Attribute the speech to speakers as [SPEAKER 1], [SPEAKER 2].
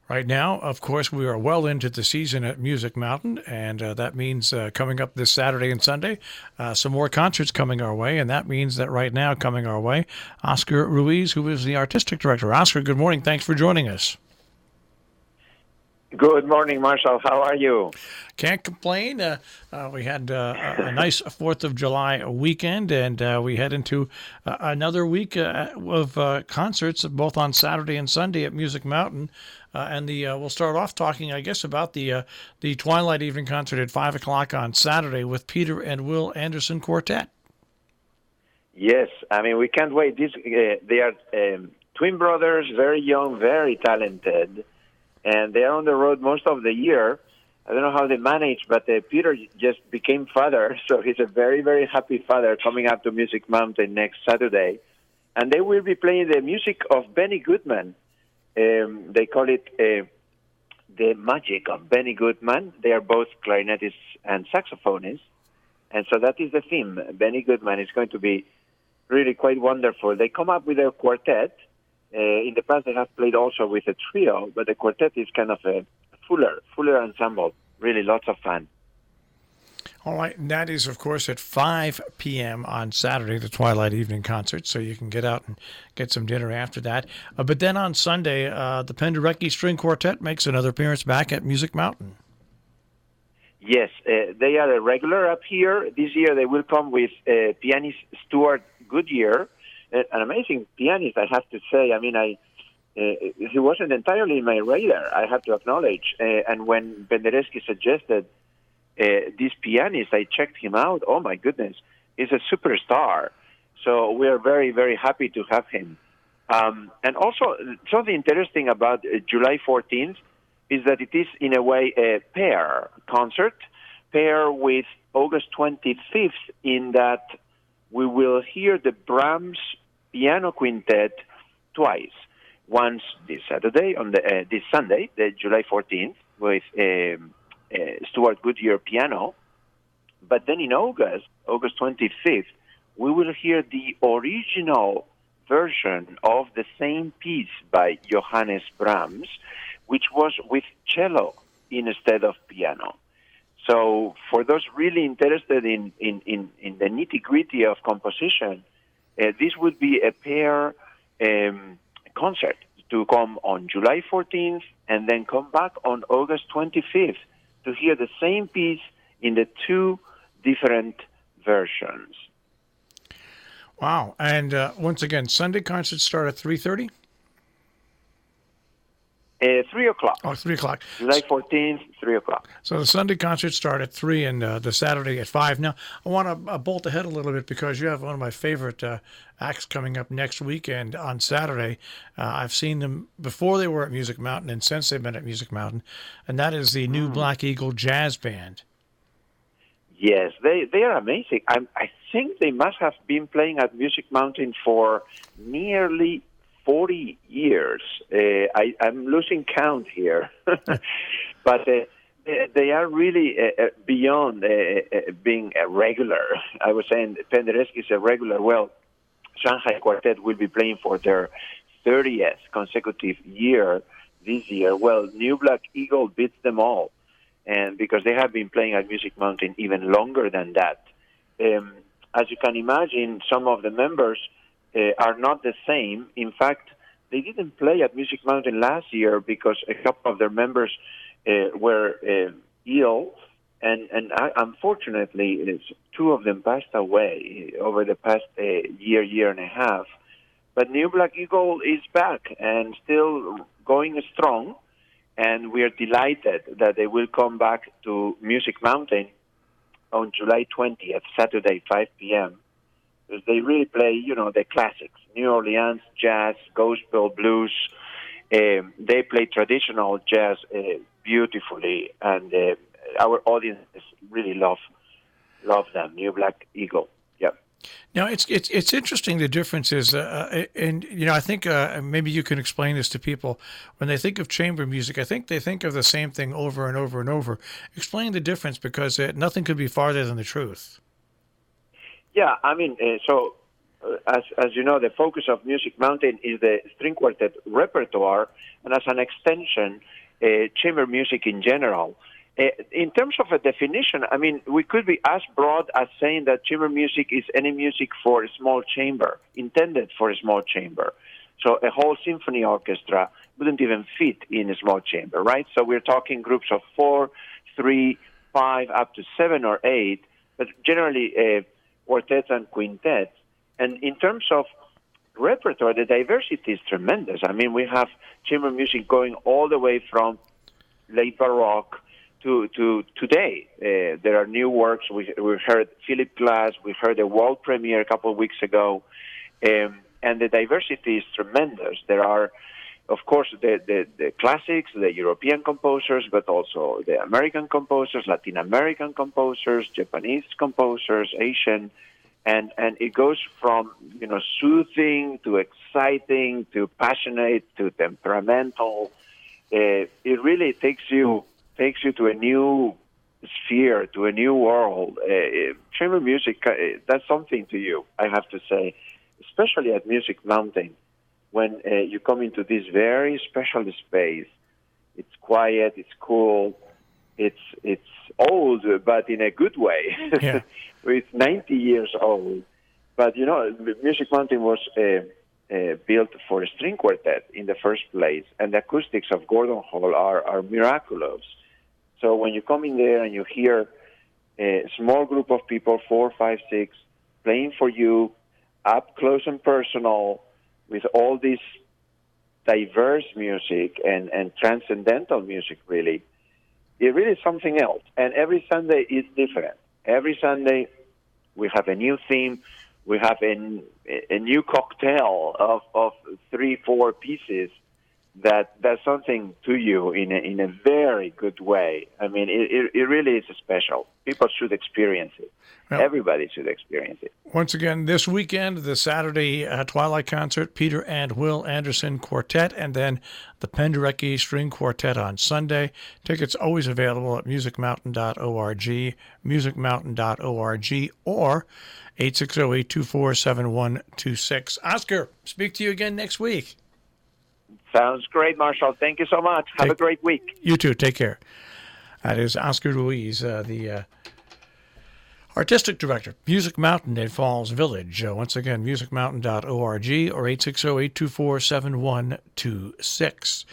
[SPEAKER 1] Right now, of course, we are well into the season at Music Mountain, and that means coming up this Saturday and Sunday, some more concerts coming our way, and that means that right now coming our way, Oskar Ruiz, who is the artistic director. Oskar, good morning. Thanks for joining us.
[SPEAKER 2] Good morning, Marshall. How are you?
[SPEAKER 1] Can't complain. We had a nice 4th of July weekend, and we head into another week of concerts, both on Saturday and Sunday at Music Mountain. And we'll start off talking, I guess, about the Twilight Evening concert at 5 o'clock on Saturday with Peter and Will Anderson Quartet.
[SPEAKER 2] Yes, I mean, we can't wait. They are twin brothers, very young, very talented, and they are on the road most of the year. I don't know how they manage, but Peter just became father, so he's a very, very happy father coming up to Music Mountain next Saturday. And they will be playing the music of Benny Goodman. They call it the magic of Benny Goodman. They are both clarinetists and saxophonists. And so that is the theme. Benny Goodman is going to be really quite wonderful. They come up with a quartet. In the past, they have played also with a trio, but the quartet is kind of a fuller ensemble. Really lots of fun.
[SPEAKER 1] All right, and that is, of course, at 5 p.m. on Saturday, the Twilight Evening concert, so you can get out and get some dinner after that. But then on Sunday, the Penderecki String Quartet makes another appearance back at Music Mountain.
[SPEAKER 2] Yes, they are a regular up here. This year they will come with pianist Stuart Goodyear, an amazing pianist, I have to say. I mean, he wasn't entirely in my radar, I have to acknowledge. And when Penderecki suggested this pianist, I checked him out. Oh, my goodness, he's a superstar. So we are very, very happy to have him. And also, something interesting about July 14th is that it is, in a way, a pair concert, pair with August 25th, in that we will hear the Brahms Piano Quintet twice. Once this Saturday, this Sunday, the July 14th, with Stuart Goodyear piano. But then in August 25th, we will hear the original version of the same piece by Johannes Brahms, which was with cello instead of piano. So for those really interested in the nitty-gritty of composition, this would be a pair concert to come on July 14th and then come back on August 25th to hear the same piece in the two different versions.
[SPEAKER 1] Wow. And once again, Sunday concerts start at 3:30?
[SPEAKER 2] 3 o'clock.
[SPEAKER 1] Oh, 3 o'clock.
[SPEAKER 2] July 14th, 3 o'clock.
[SPEAKER 1] So the Sunday concerts start at 3 and the Saturday at 5. Now, I want to bolt ahead a little bit because you have one of my favorite acts coming up next weekend on Saturday. I've seen them before they were at Music Mountain and since they've been at Music Mountain, and that is the new Black Eagle Jazz Band.
[SPEAKER 2] Yes, they are amazing. I think they must have been playing at Music Mountain for nearly 40 years. I'm losing count here. But they are really beyond being a regular. I was saying Penderecki is a regular. Well, Shanghai Quartet will be playing for their 30th consecutive year this year. Well, New Black Eagle beats them all, and because they have been playing at Music Mountain even longer than that. As you can imagine, some of the members are not the same. In fact, they didn't play at Music Mountain last year because a couple of their members were ill, and unfortunately, two of them passed away over the past year and a half. But New Black Eagle is back and still going strong, and we are delighted that they will come back to Music Mountain on July 20th, Saturday, 5 p.m., because they really play, the classics, New Orleans jazz, gospel, blues. They play traditional jazz beautifully, and our audience really love them, New Black Eagle. Yeah.
[SPEAKER 1] Now, it's interesting, the differences, and I think maybe you can explain this to people. When they think of chamber music, I think they think of the same thing over and over and over. Explain the difference, because nothing could be farther than the truth.
[SPEAKER 2] Yeah, I mean, so as you know, the focus of Music Mountain is the string quartet repertoire, and as an extension, chamber music in general. In terms of a definition, I mean, we could be as broad as saying that chamber music is any music for a small chamber, intended for a small chamber. So a whole symphony orchestra wouldn't even fit in a small chamber, right? So we're talking groups of 4, 3, 5, up to 7 or 8, but generally quartets and quintets. And in terms of repertoire, the diversity is tremendous. I mean, we have chamber music going all the way from late Baroque to today. There are new works. We heard Philip Glass. We heard a world premiere a couple of weeks ago. And the diversity is tremendous. There are, of course, the classics, the European composers, but also the American composers, Latin American composers, Japanese composers, Asian. And it goes from, soothing to exciting to passionate to temperamental. It really takes you to a new sphere, to a new world. Chamber music does something to you, I have to say, especially at Music Mountain, when you come into this very special space. It's quiet, it's cool, it's old, but in a good way.
[SPEAKER 1] Yeah.
[SPEAKER 2] It's 90 years old. But, Music Mountain was built for a string quartet in the first place, and the acoustics of Gordon Hall are miraculous. So when you come in there and you hear a small group of people, 4, 5, 6, playing for you, up close and personal, with all this diverse music and transcendental music, really, it really is something else. And every Sunday is different. Every Sunday we have a new theme. We have a new cocktail of 3, 4 pieces that does something to you in a very good way. I mean, it really is special. People should experience it. Well, everybody should experience it.
[SPEAKER 1] Once again, this weekend, the Saturday Twilight Concert, Peter and Will Anderson Quartet, and then the Penderecki String Quartet on Sunday. Tickets always available at musicmountain.org, musicmountain.org, or 860-824-7126. Oscar, speak to you again next week.
[SPEAKER 2] Sounds great, Marshall. Thank you so much. Have a great week.
[SPEAKER 1] You too. Take care. That is Oskar Ruiz, the Artistic Director, Music Mountain in Falls Village. Once again, musicmountain.org or 860-824-7126.